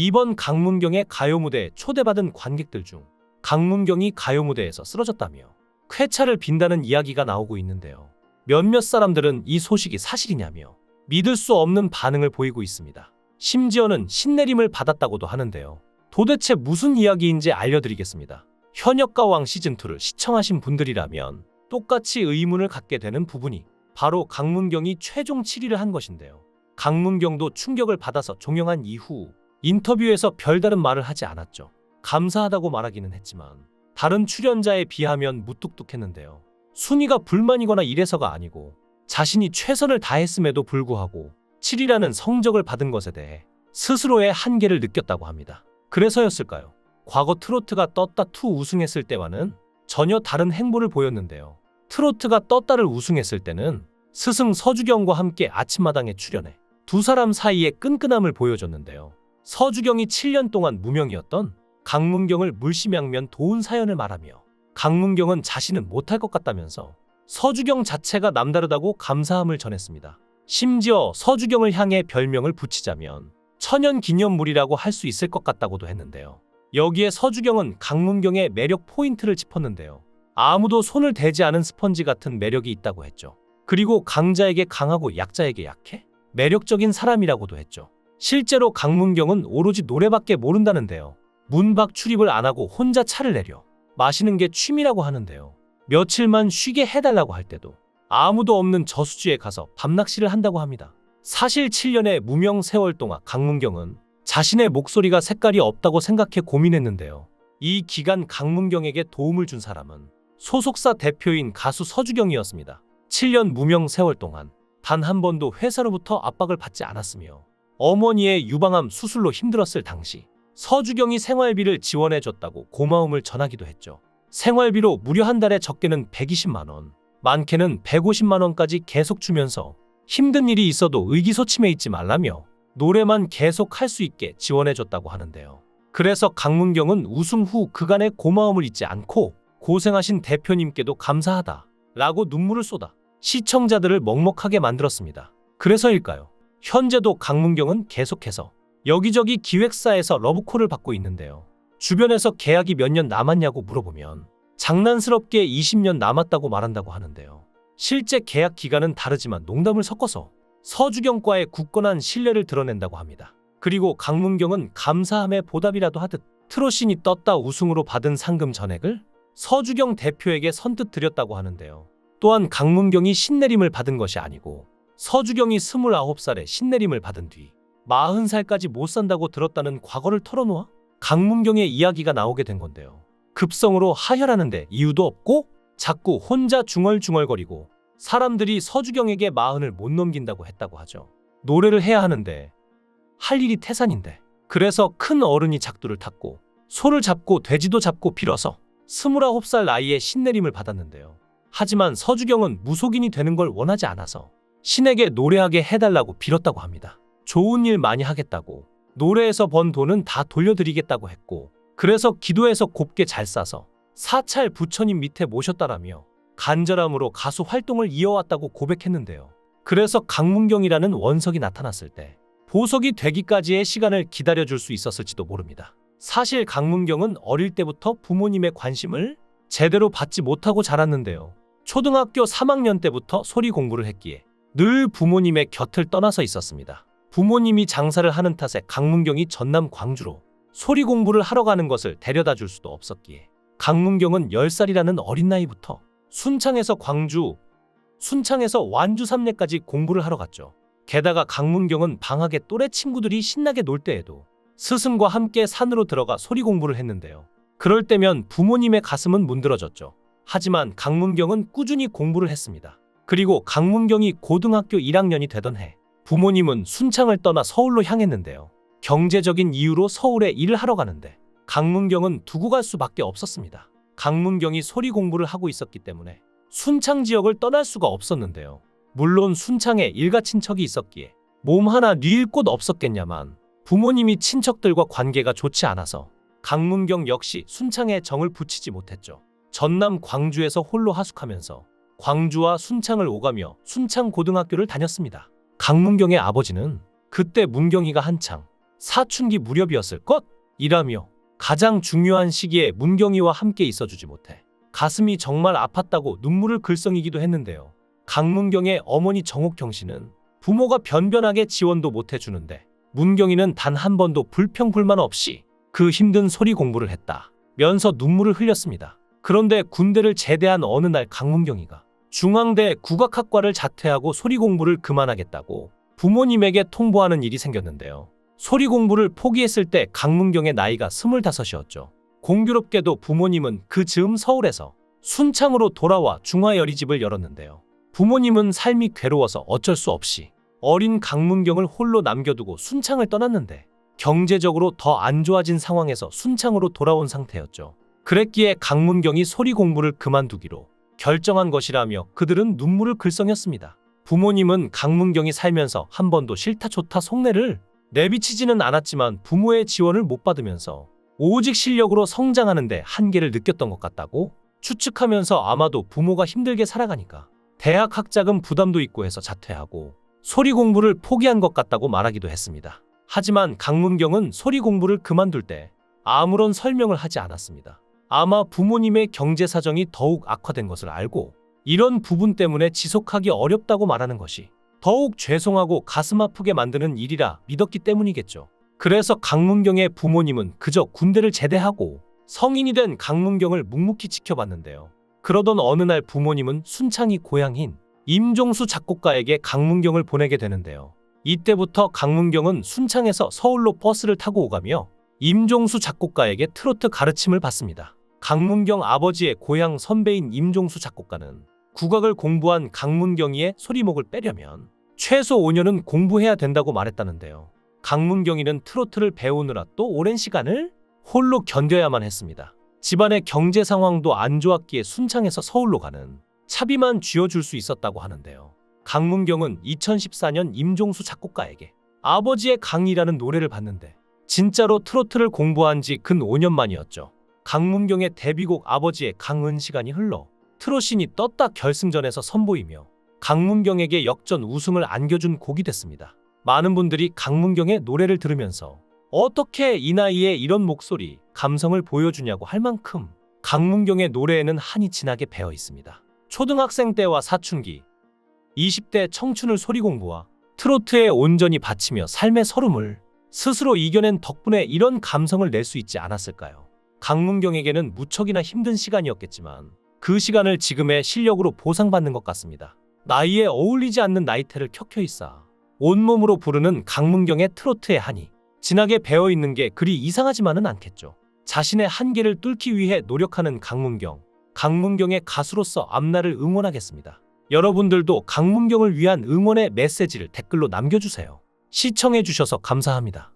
이번 강문경의 가요 무대에 초대받은 관객들 중 강문경이 가요 무대에서 쓰러졌다며 쾌차를 빈다는 이야기가 나오고 있는데요. 몇몇 사람들은 이 소식이 사실이냐며 믿을 수 없는 반응을 보이고 있습니다. 심지어는 신내림을 받았다고도 하는데요. 도대체 무슨 이야기인지 알려드리겠습니다. 현역가왕 시즌2를 시청하신 분들이라면 똑같이 의문을 갖게 되는 부분이 바로 강문경이 최종 7위를 한 것인데요. 강문경도 충격을 받아서 종영한 이후 인터뷰에서 별다른 말을 하지 않았죠. 감사하다고 말하기는 했지만 다른 출연자에 비하면 무뚝뚝했는데요. 순위가 불만이거나 이래서가 아니고 자신이 최선을 다했음에도 불구하고 7위라는 성적을 받은 것에 대해 스스로의 한계를 느꼈다고 합니다. 그래서였을까요? 과거 트로트가 떴다2 우승했을 때와는 전혀 다른 행보를 보였는데요. 트로트가 떴다를 우승했을 때는 스승 서주경과 함께 아침마당에 출연해 두 사람 사이의 끈끈함을 보여줬는데요. 서주경이 7년 동안 무명이었던 강문경을 물심양면 도운 사연을 말하며 강문경은 자신은 못할 것 같다면서 서주경 자체가 남다르다고 감사함을 전했습니다. 심지어 서주경을 향해 별명을 붙이자면 천연기념물이라고 할 수 있을 것 같다고도 했는데요. 여기에 서주경은 강문경의 매력 포인트를 짚었는데요. 아무도 손을 대지 않은 스펀지 같은 매력이 있다고 했죠. 그리고 강자에게 강하고 약자에게 약해? 매력적인 사람이라고도 했죠. 실제로 강문경은 오로지 노래밖에 모른다는데요. 문 밖 출입을 안 하고 혼자 차를 내려 마시는 게 취미라고 하는데요. 며칠만 쉬게 해달라고 할 때도 아무도 없는 저수지에 가서 밤낚시를 한다고 합니다. 사실 7년의 무명 세월 동안 강문경은 자신의 목소리가 색깔이 없다고 생각해 고민했는데요. 이 기간 강문경에게 도움을 준 사람은 소속사 대표인 가수 서주경이었습니다. 7년 무명 세월 동안 단 한 번도 회사로부터 압박을 받지 않았으며 어머니의 유방암 수술로 힘들었을 당시 서주경이 생활비를 지원해줬다고 고마움을 전하기도 했죠. 생활비로 무려 한 달에 적게는 120만 원, 많게는 150만 원까지 계속 주면서 힘든 일이 있어도 의기소침해 있지 말라며 노래만 계속 할 수 있게 지원해줬다고 하는데요. 그래서 강문경은 우승 후 그간의 고마움을 잊지 않고 고생하신 대표님께도 감사하다 라고 눈물을 쏟아 시청자들을 먹먹하게 만들었습니다. 그래서일까요? 현재도 강문경은 계속해서 여기저기 기획사에서 러브콜을 받고 있는데요. 주변에서 계약이 몇 년 남았냐고 물어보면 장난스럽게 20년 남았다고 말한다고 하는데요. 실제 계약 기간은 다르지만 농담을 섞어서 서주경과의 굳건한 신뢰를 드러낸다고 합니다. 그리고 강문경은 감사함의 보답이라도 하듯 트롯신이 떴다 우승으로 받은 상금 전액을 서주경 대표에게 선뜻 드렸다고 하는데요. 또한 강문경이 신내림을 받은 것이 아니고 서주경이 29살에 신내림을 받은 뒤 40살까지 못 산다고 들었다는 과거를 털어놓아 강문경의 이야기가 나오게 된 건데요. 급성으로 하혈하는데 이유도 없고 자꾸 혼자 중얼중얼거리고 사람들이 서주경에게 마흔을 못 넘긴다고 했다고 하죠. 노래를 해야 하는데 할 일이 태산인데 그래서 큰 어른이 작두를 탔고 소를 잡고 돼지도 잡고 빌어서 29살 나이에 신내림을 받았는데요. 하지만 서주경은 무속인이 되는 걸 원하지 않아서 신에게 노래하게 해달라고 빌었다고 합니다. 좋은 일 많이 하겠다고 노래에서 번 돈은 다 돌려드리겠다고 했고 그래서 기도해서 곱게 잘 싸서 사찰 부처님 밑에 모셨다라며 간절함으로 가수 활동을 이어왔다고 고백했는데요. 그래서 강문경이라는 원석이 나타났을 때 보석이 되기까지의 시간을 기다려줄 수 있었을지도 모릅니다. 사실 강문경은 어릴 때부터 부모님의 관심을 제대로 받지 못하고 자랐는데요. 초등학교 3학년 때부터 소리 공부를 했기에 늘 부모님의 곁을 떠나서 있었습니다. 부모님이 장사를 하는 탓에 강문경이 전남 광주로 소리 공부를 하러 가는 것을 데려다 줄 수도 없었기에 강문경은 10살이라는 어린 나이부터 순창에서 광주, 순창에서 완주 삼례까지 공부를 하러 갔죠. 게다가 강문경은 방학에 또래 친구들이 신나게 놀 때에도 스승과 함께 산으로 들어가 소리 공부를 했는데요. 그럴 때면 부모님의 가슴은 문드러졌죠. 하지만 강문경은 꾸준히 공부를 했습니다. 그리고 강문경이 고등학교 1학년이 되던 해 부모님은 순창을 떠나 서울로 향했는데요. 경제적인 이유로 서울에 일을 하러 가는데 강문경은 두고 갈 수밖에 없었습니다. 강문경이 소리 공부를 하고 있었기 때문에 순창 지역을 떠날 수가 없었는데요. 물론 순창에 일가 친척이 있었기에 몸 하나 뉘일 곳 없었겠냐만 부모님이 친척들과 관계가 좋지 않아서 강문경 역시 순창에 정을 붙이지 못했죠. 전남 광주에서 홀로 하숙하면서 광주와 순창을 오가며 순창 고등학교를 다녔습니다. 강문경의 아버지는 그때 문경이가 한창 사춘기 무렵이었을 것이라며 가장 중요한 시기에 문경이와 함께 있어주지 못해 가슴이 정말 아팠다고 눈물을 글썽이기도 했는데요. 강문경의 어머니 정옥경 씨는 부모가 변변하게 지원도 못해주는데 문경이는 단 한 번도 불평불만 없이 그 힘든 소리 공부를 했다면서 눈물을 흘렸습니다. 그런데 군대를 제대한 어느 날 강문경이가 중앙대 국악학과를 자퇴하고 소리 공부를 그만하겠다고 부모님에게 통보하는 일이 생겼는데요. 소리 공부를 포기했을 때 강문경의 나이가 25이었죠. 공교롭게도 부모님은 그 즈음 서울에서 순창으로 돌아와 중화여리집을 열었는데요. 부모님은 삶이 괴로워서 어쩔 수 없이 어린 강문경을 홀로 남겨두고 순창을 떠났는데 경제적으로 더 안 좋아진 상황에서 순창으로 돌아온 상태였죠. 그랬기에 강문경이 소리 공부를 그만두기로 결정한 것이라며 그들은 눈물을 글썽였습니다. 부모님은 강문경이 살면서 한 번도 싫다 좋다 속내를 내비치지는 않았지만 부모의 지원을 못 받으면서 오직 실력으로 성장하는데 한계를 느꼈던 것 같다고 추측하면서 아마도 부모가 힘들게 살아가니까 대학 학자금 부담도 있고 해서 자퇴하고 소리 공부를 포기한 것 같다고 말하기도 했습니다. 하지만 강문경은 소리 공부를 그만둘 때 아무런 설명을 하지 않았습니다. 아마 부모님의 경제 사정이 더욱 악화된 것을 알고 이런 부분 때문에 지속하기 어렵다고 말하는 것이 더욱 죄송하고 가슴 아프게 만드는 일이라 믿었기 때문이겠죠. 그래서 강문경의 부모님은 그저 군대를 제대하고 성인이 된 강문경을 묵묵히 지켜봤는데요. 그러던 어느 날 부모님은 순창이 고향인 임종수 작곡가에게 강문경을 보내게 되는데요. 이때부터 강문경은 순창에서 서울로 버스를 타고 오가며 임종수 작곡가에게 트로트 가르침을 받습니다. 강문경 아버지의 고향 선배인 임종수 작곡가는 국악을 공부한 강문경이의 소리목을 빼려면 최소 5년은 공부해야 된다고 말했다는데요. 강문경이는 트로트를 배우느라 또 오랜 시간을 홀로 견뎌야만 했습니다. 집안의 경제 상황도 안 좋았기에 순창에서 서울로 가는 차비만 쥐어줄 수 있었다고 하는데요. 강문경은 2014년 임종수 작곡가에게 아버지의 강이라는 노래를 받는데 진짜로 트로트를 공부한 지 근 5년 만이었죠. 강문경의 데뷔곡 아버지의 강은 시간이 흘러 트롯신이 떴다 결승전에서 선보이며 강문경에게 역전 우승을 안겨준 곡이 됐습니다. 많은 분들이 강문경의 노래를 들으면서 어떻게 이 나이에 이런 목소리, 감성을 보여주냐고 할 만큼 강문경의 노래에는 한이 진하게 배어 있습니다. 초등학생 때와 사춘기, 20대 청춘을 소리 공부와 트로트에 온전히 바치며 삶의 서름을 스스로 이겨낸 덕분에 이런 감성을 낼 수 있지 않았을까요? 강문경에게는 무척이나 힘든 시간이었겠지만 그 시간을 지금의 실력으로 보상받는 것 같습니다. 나이에 어울리지 않는 나이테를 켜켜이 쌓아 온몸으로 부르는 강문경의 트로트의 한이 진하게 배어있는 게 그리 이상하지만은 않겠죠. 자신의 한계를 뚫기 위해 노력하는 강문경의 가수로서 앞날을 응원하겠습니다. 여러분들도 강문경을 위한 응원의 메시지를 댓글로 남겨주세요. 시청해주셔서 감사합니다.